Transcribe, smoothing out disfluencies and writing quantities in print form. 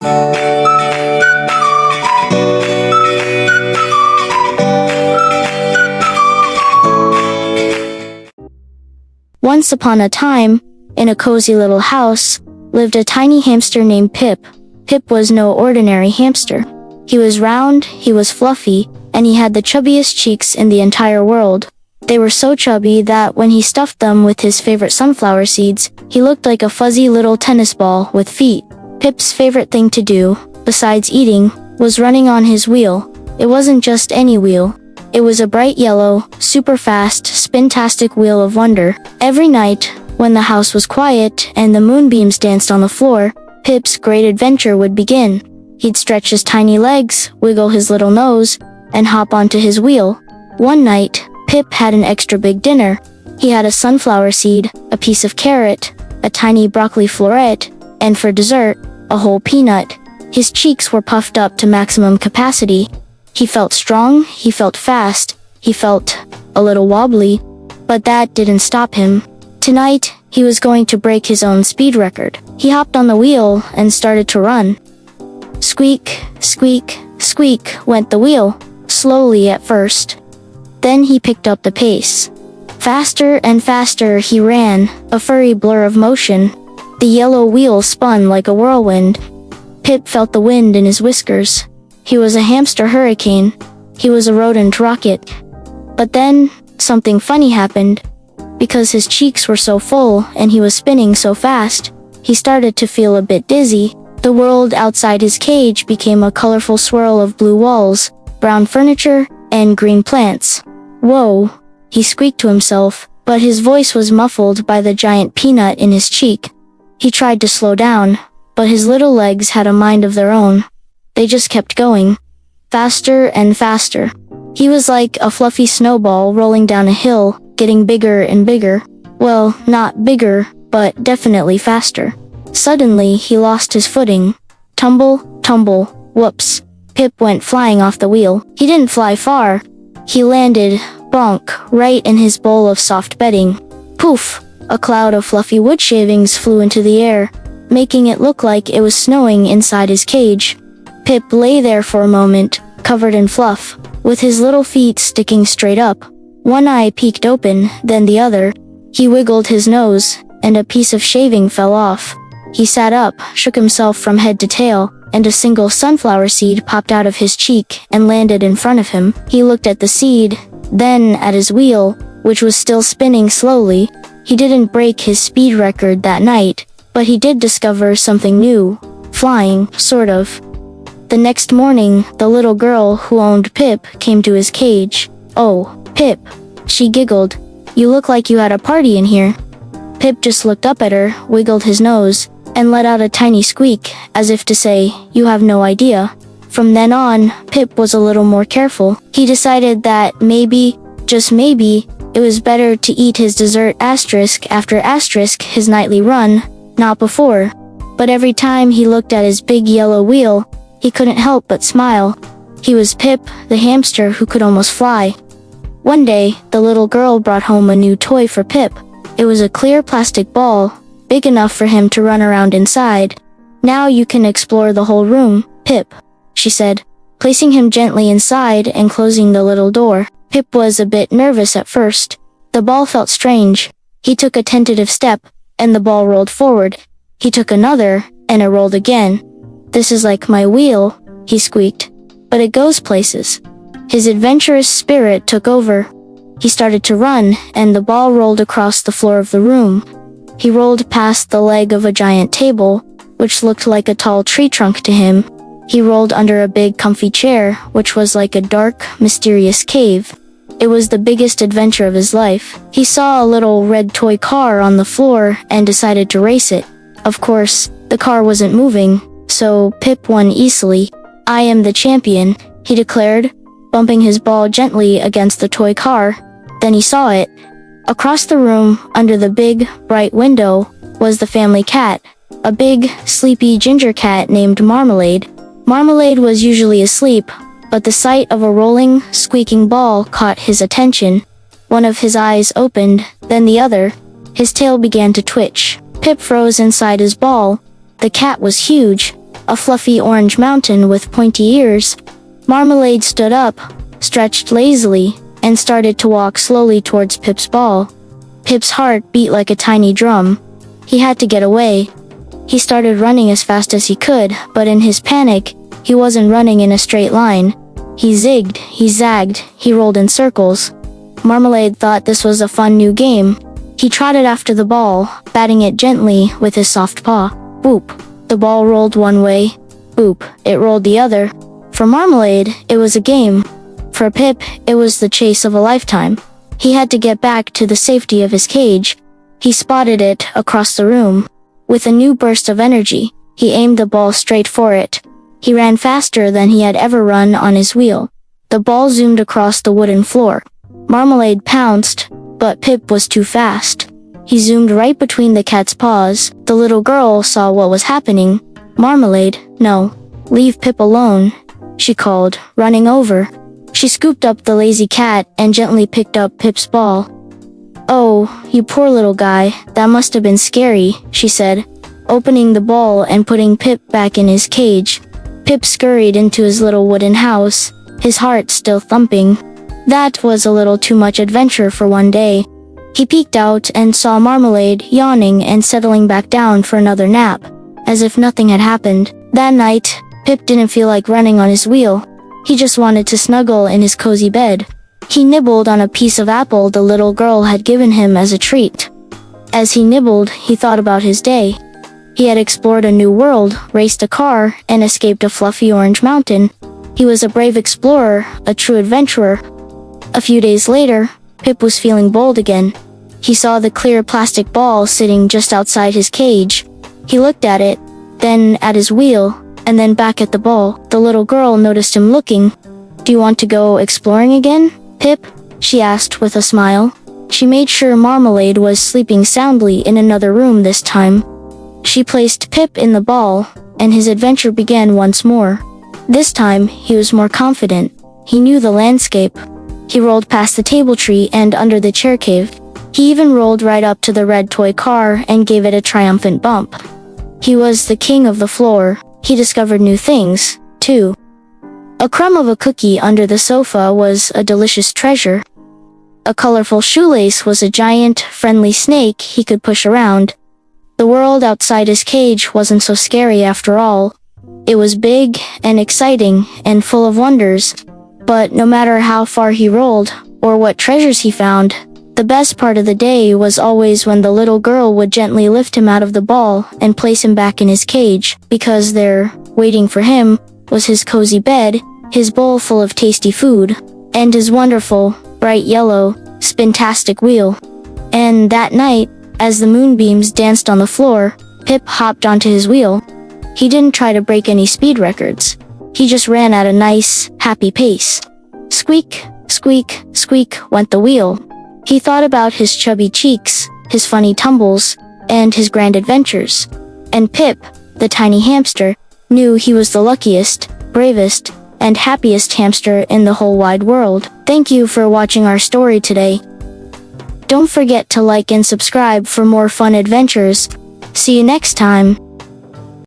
Once upon a time, in a cozy little house, lived a tiny hamster named Pip. Pip was no ordinary hamster. He was round, he was fluffy, and he had the chubbiest cheeks in the entire world. They were so chubby that when he stuffed them with his favorite sunflower seeds, he looked like a fuzzy little tennis ball with feet. Pip's favorite thing to do, besides eating, was running on his wheel. It wasn't just any wheel. It was a bright yellow, super fast, spintastic wheel of wonder. Every night, when the house was quiet and the moonbeams danced on the floor, Pip's great adventure would begin. He'd stretch his tiny legs, wiggle his little nose, and hop onto his wheel. One night, Pip had an extra big dinner. He had a sunflower seed, a piece of carrot, a tiny broccoli floret, and for dessert, a whole peanut. His cheeks were puffed up to maximum capacity. He felt strong, he felt fast, he felt a little wobbly, but that didn't stop him. Tonight, he was going to break his own speed record. He hopped on the wheel and started to run. Squeak, squeak, squeak went the wheel, slowly at first. Then he picked up the pace. Faster and faster he ran, a furry blur of motion. The yellow wheel spun like a whirlwind. Pip felt the wind in his whiskers. He was a hamster hurricane. He was a rodent rocket. But then, something funny happened. Because his cheeks were so full and he was spinning so fast, he started to feel a bit dizzy. The world outside his cage became a colorful swirl of blue walls, brown furniture, and green plants. Whoa, he squeaked to himself, but his voice was muffled by the giant peanut in his cheek. He tried to slow down, but his little legs had a mind of their own. They just kept going. Faster and faster. He was like a fluffy snowball rolling down a hill, getting bigger and bigger. Well, not bigger, but definitely faster. Suddenly, he lost his footing. Tumble, tumble, whoops. Pip went flying off the wheel. He didn't fly far. He landed, bonk, right in his bowl of soft bedding. Poof! A cloud of fluffy wood shavings flew into the air, making it look like it was snowing inside his cage. Pip lay there for a moment, covered in fluff, with his little feet sticking straight up. One eye peeked open, then the other. He wiggled his nose, and a piece of shaving fell off. He sat up, shook himself from head to tail, and a single sunflower seed popped out of his cheek and landed in front of him. He looked at the seed, then at his wheel, which was still spinning slowly. He didn't break his speed record that night, but he did discover something new. Flying, sort of. The next morning, the little girl who owned Pip came to his cage. "Oh, Pip," she giggled. "You look like you had a party in here." Pip just looked up at her, wiggled his nose, and let out a tiny squeak, as if to say, "You have no idea." From then on, Pip was a little more careful. He decided that maybe, just maybe, it was better to eat his dessert after his nightly run, not before. But every time he looked at his big yellow wheel, he couldn't help but smile. He was Pip, the hamster who could almost fly. One day, the little girl brought home a new toy for Pip. It was a clear plastic ball, big enough for him to run around inside. "Now you can explore the whole room, Pip," she said, placing him gently inside and closing the little door. Pip was a bit nervous at first. The ball felt strange. He took a tentative step, and the ball rolled forward. He took another, and it rolled again. "This is like my wheel," he squeaked. "But it goes places." His adventurous spirit took over. He started to run, and the ball rolled across the floor of the room. He rolled past the leg of a giant table, which looked like a tall tree trunk to him. He rolled under a big comfy chair, which was like a dark, mysterious cave. It was the biggest adventure of his life. He saw a little red toy car on the floor and decided to race it. Of course, the car wasn't moving, so Pip won easily. "I am the champion," he declared, bumping his ball gently against the toy car. Then he saw it. Across the room, under the big, bright window, was the family cat, a big, sleepy ginger cat named Marmalade. Marmalade was usually asleep, but the sight of a rolling, squeaking ball caught his attention. One of his eyes opened, then the other. His tail began to twitch. Pip froze inside his ball. The cat was huge, a fluffy orange mountain with pointy ears. Marmalade stood up, stretched lazily, and started to walk slowly towards Pip's ball. Pip's heart beat like a tiny drum. He had to get away. He started running as fast as he could, but in his panic, he wasn't running in a straight line. He zigged, he zagged, he rolled in circles. Marmalade thought this was a fun new game. He trotted after the ball, batting it gently with his soft paw. Boop. The ball rolled one way. Boop. It rolled the other. For Marmalade, it was a game. For Pip, it was the chase of a lifetime. He had to get back to the safety of his cage. He spotted it across the room. With a new burst of energy, he aimed the ball straight for it. He ran faster than he had ever run on his wheel. The ball zoomed across the wooden floor. Marmalade pounced, but Pip was too fast. He zoomed right between the cat's paws. The little girl saw what was happening. Marmalade, no. Leave Pip alone, she called, running over. She scooped up the lazy cat and gently picked up Pip's ball. Oh, you poor little guy, that must have been scary, she said, opening the ball and putting Pip back in his cage. Pip scurried into his little wooden house, his heart still thumping. That was a little too much adventure for one day. He peeked out and saw Marmalade yawning and settling back down for another nap, as if nothing had happened. That night, Pip didn't feel like running on his wheel. He just wanted to snuggle in his cozy bed. He nibbled on a piece of apple the little girl had given him as a treat. As he nibbled, he thought about his day. He had explored a new world, raced a car, and escaped a fluffy orange mountain. He was a brave explorer, a true adventurer. A few days later, Pip was feeling bold again. He saw the clear plastic ball sitting just outside his cage. He looked at it, then at his wheel, and then back at the ball. The little girl noticed him looking. "Do you want to go exploring again, Pip?" she asked with a smile. She made sure Marmalade was sleeping soundly in another room this time. She placed Pip in the ball, and his adventure began once more. This time, he was more confident. He knew the landscape. He rolled past the table tree and under the chair cave. He even rolled right up to the red toy car and gave it a triumphant bump. He was the king of the floor. He discovered new things, too. A crumb of a cookie under the sofa was a delicious treasure. A colorful shoelace was a giant, friendly snake he could push around. The world outside his cage wasn't so scary after all. It was big and exciting and full of wonders. But no matter how far he rolled, or what treasures he found, the best part of the day was always when the little girl would gently lift him out of the ball and place him back in his cage, because there, waiting for him, was his cozy bed, his bowl full of tasty food, and his wonderful, bright yellow, spintastic wheel. And that night, as the moonbeams danced on the floor, Pip hopped onto his wheel. He didn't try to break any speed records. He just ran at a nice, happy pace. Squeak, squeak, squeak went the wheel. He thought about his chubby cheeks, his funny tumbles, and his grand adventures. And Pip, the tiny hamster, knew he was the luckiest, bravest, and happiest hamster in the whole wide world. Thank you for watching our story today. Don't forget to like and subscribe for more fun adventures. See you next time.